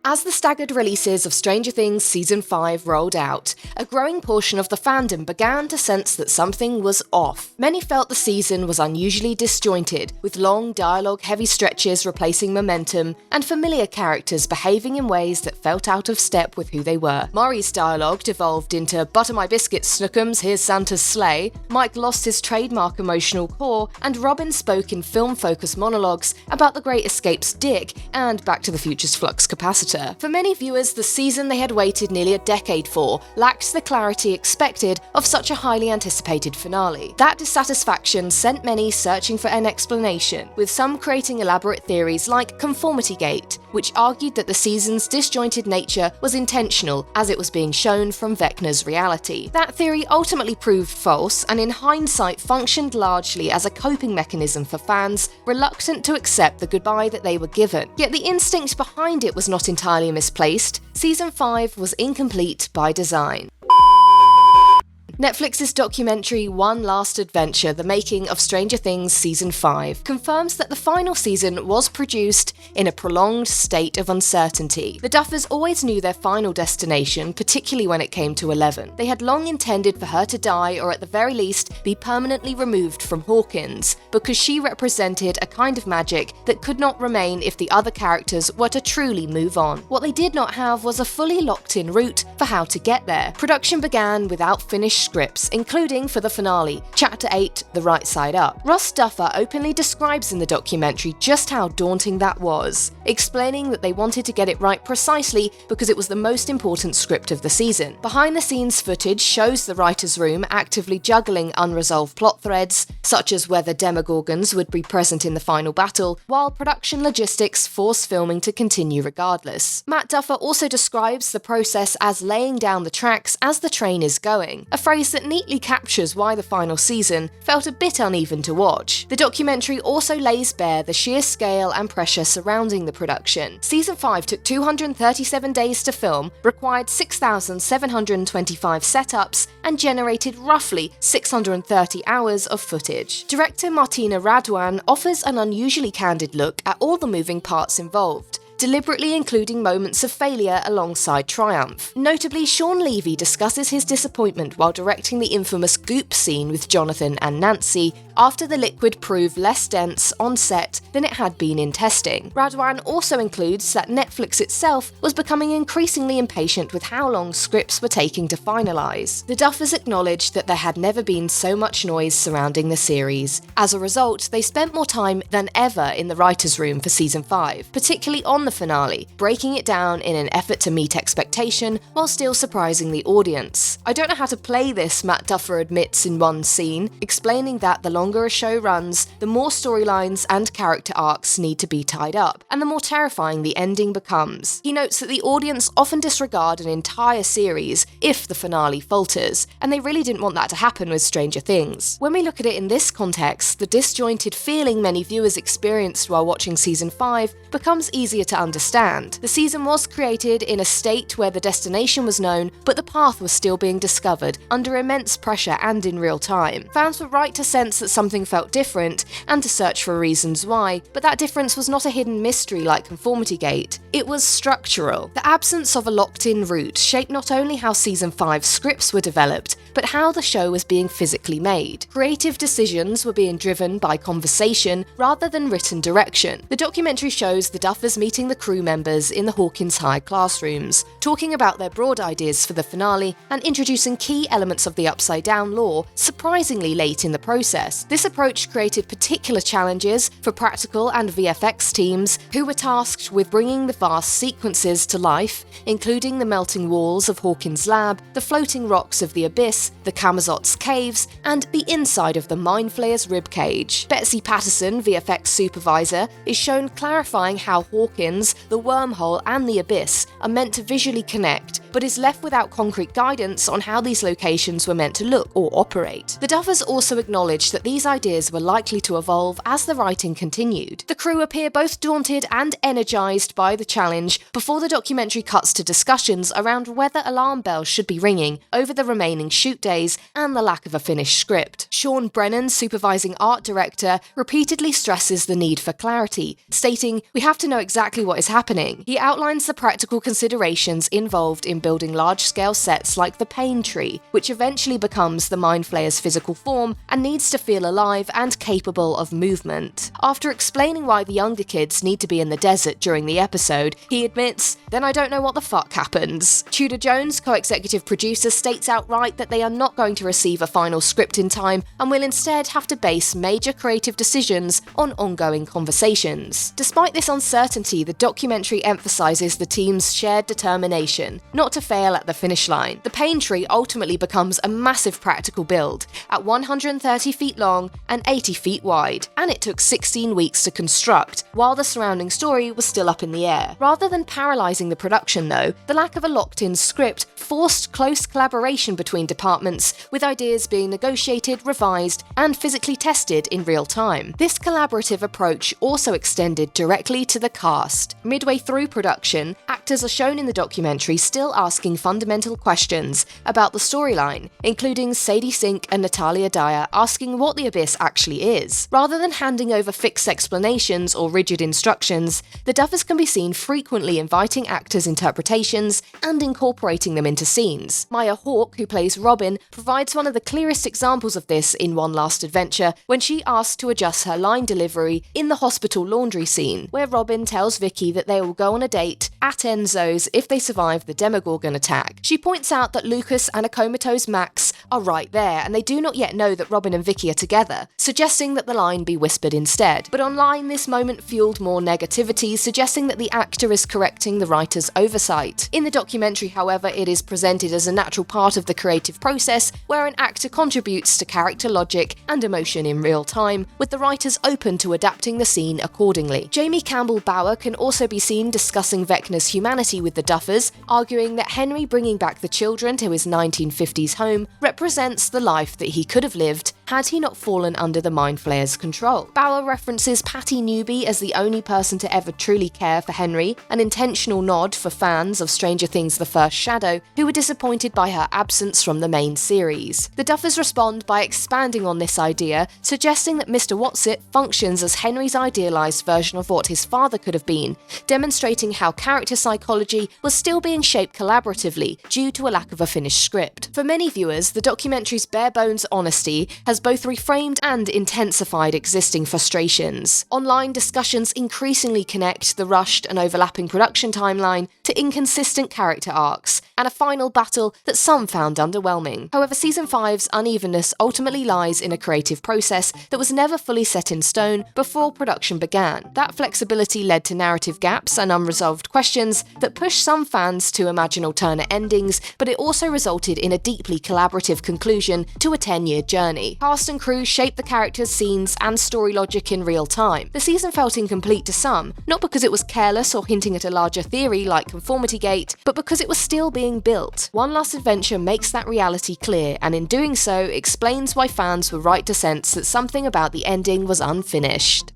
As the staggered releases of Stranger Things Season 5 rolled out, a growing portion of the fandom began to sense that something was off. Many felt the season was unusually disjointed, with long dialogue-heavy stretches replacing momentum, and familiar characters behaving in ways that felt out of step with who they were. Maury's dialogue devolved into "butter my biscuits, Snookums, here's Santa's sleigh," Mike lost his trademark emotional core, and Robin spoke in film-focused monologues about the Great Escape's dick and Back to the Future's flux capacitor. For many viewers, the season they had waited nearly a decade for lacked the clarity expected of such a highly anticipated finale. That dissatisfaction sent many searching for an explanation, with some creating elaborate theories like Conformity Gate, which argued that the season's disjointed nature was intentional as it was being shown from Vecna's reality. That theory ultimately proved false, and in hindsight functioned largely as a coping mechanism for fans reluctant to accept the goodbye that they were given. Yet the instinct behind it was not entirely misplaced. Season 5 was incomplete by design. Netflix's documentary One Last Adventure, The Making of Stranger Things Season 5, confirms that the final season was produced in a prolonged state of uncertainty. The Duffers always knew their final destination, particularly when it came to 11. They had long intended for her to die, or at the very least, be permanently removed from Hawkins, because she represented a kind of magic that could not remain if the other characters were to truly move on. What they did not have was a fully locked-in route for how to get there. Production began without finished scripts, including for the finale, Chapter 8, The Right Side Up. Ross Duffer openly describes in the documentary just how daunting that was, explaining that they wanted to get it right precisely because it was the most important script of the season. Behind-the-scenes footage shows the writer's room actively juggling unresolved plot threads, such as whether Demogorgons would be present in the final battle, while production logistics force filming to continue regardless. Matt Duffer also describes the process as laying down the tracks as the train is going, a phrase that neatly captures why the final season felt a bit uneven to watch. The documentary also lays bare the sheer scale and pressure surrounding the production. Season 5 took 237 days to film, required 6,725 setups, and generated roughly 630 hours of footage. Director Martina Radwan offers an unusually candid look at all the moving parts involved, deliberately including moments of failure alongside triumph. Notably, Sean Levy discusses his disappointment while directing the infamous goop scene with Jonathan and Nancy after the liquid proved less dense on set than it had been in testing. Radwan also includes that Netflix itself was becoming increasingly impatient with how long scripts were taking to finalise. The Duffers acknowledged that there had never been so much noise surrounding the series. As a result, they spent more time than ever in the writer's room for Season 5, particularly on the finale, breaking it down in an effort to meet expectation while still surprising the audience. "I don't know how to play this," Matt Duffer admits in one scene, explaining that the longer a show runs, the more storylines and character arcs need to be tied up, and the more terrifying the ending becomes. He notes that the audience often disregard an entire series if the finale falters, and they really didn't want that to happen with Stranger Things. When we look at it in this context, the disjointed feeling many viewers experienced while watching Season 5 becomes easier to understand. The season was created in a state where the destination was known, but the path was still being discovered, under immense pressure and in real time. Fans were right to sense that something felt different, and to search for reasons why, but that difference was not a hidden mystery like Conformity Gate. It was structural. The absence of a locked-in route shaped not only how Season 5 scripts were developed, but how the show was being physically made. Creative decisions were being driven by conversation rather than written direction. The documentary shows the Duffers meeting the crew members in the Hawkins High classrooms, talking about their broad ideas for the finale and introducing key elements of the Upside Down lore surprisingly late in the process. This approach created particular challenges for practical and VFX teams who were tasked with bringing the vast sequences to life, including the melting walls of Hawkins' lab, the floating rocks of the Abyss, the Camazot's caves, and the inside of the Mind Flayer's ribcage. Betsy Patterson, VFX supervisor, is shown clarifying how Hawkins, the wormhole, and the Abyss are meant to visually connect, but is left without concrete guidance on how these locations were meant to look or operate. The Duffers also acknowledged that these ideas were likely to evolve as the writing continued. The crew appear both daunted and energized by the challenge before the documentary cuts to discussions around whether alarm bells should be ringing over the remaining shoot days and the lack of a finished script. Sean Brennan, supervising art director, repeatedly stresses the need for clarity, stating, "We have to know exactly what is happening." He outlines the practical considerations involved in building large-scale sets like the Pain Tree, which eventually becomes the Mind Flayer's physical form and needs to feel alive and capable of movement. After explaining why the younger kids need to be in the desert during the episode, he admits, "Then I don't know what the fuck happens." Tudor Jones, co-executive producer, states outright that they are not going to receive a final script in time and will instead have to base major creative decisions on ongoing conversations. Despite this uncertainty, the documentary emphasizes the team's shared determination not to fail at the finish line. The Pain Tree ultimately becomes a massive practical build at 130 feet long and 80 feet wide, and it took 16 weeks to construct, while the surrounding story was still up in the air. Rather than paralysing the production though, the lack of a locked-in script forced close collaboration between departments, with ideas being negotiated, revised, and physically tested in real time. This collaborative approach also extended directly to the cast. Midway through production, actors are shown in the documentary still asking fundamental questions about the storyline, including Sadie Sink and Natalia Dyer asking what the Abyss actually is. Rather than handing over fixed explanations or rigid instructions, the Duffers can be seen frequently inviting actors' interpretations and incorporating them into scenes. Maya Hawke, who plays Robin, provides one of the clearest examples of this in One Last Adventure when she asks to adjust her line delivery in the hospital laundry scene, where Robin tells Vicky that they will go on a date at Enzo's if they survive the Demogorgon attack. She points out that Lucas and a comatose Max are right there, and they do not yet know that Robin and Vicky are together, suggesting that the line be whispered instead. But online, this moment fueled more negativity, suggesting that the actor is correcting the writer's oversight. In the documentary, however, it is presented as a natural part of the creative process, where an actor contributes to character logic and emotion in real time, with the writers open to adapting the scene accordingly. Jamie Campbell-Bower can also be seen discussing Vecna's humanity with the Duffers, arguing that Henry bringing back the children to his 1950s home represents the life that he could have lived had he not fallen under the Mind Flayer's control. Bower references Patty Newby as the only person to ever truly care for Henry, an intentional nod for fans of Stranger Things: The First Shadow, who were disappointed by her absence from the main series. The Duffers respond by expanding on this idea, suggesting that Mr. Whatsit functions as Henry's idealized version of what his father could have been, demonstrating how character psychology was still being shaped collaboratively due to a lack of a finished script. For many viewers, the documentary's bare-bones honesty has both reframed and intensified existing frustrations. Online discussions increasingly connect the rushed and overlapping production timeline to inconsistent character arcs, and a final battle that some found underwhelming. However, Season 5's unevenness ultimately lies in a creative process that was never fully set in stone before production began. That flexibility led to narrative gaps and unresolved questions that pushed some fans to imagine alternate endings, but it also resulted in a deeply collaborative conclusion to a 10-year journey. Cast and crew shaped the characters, scenes, and story logic in real time. The season felt incomplete to some, not because it was careless or hinting at a larger theory like Conformity Gate, but because it was still being built. One Last Adventure makes that reality clear, and in doing so, explains why fans were right to sense that something about the ending was unfinished.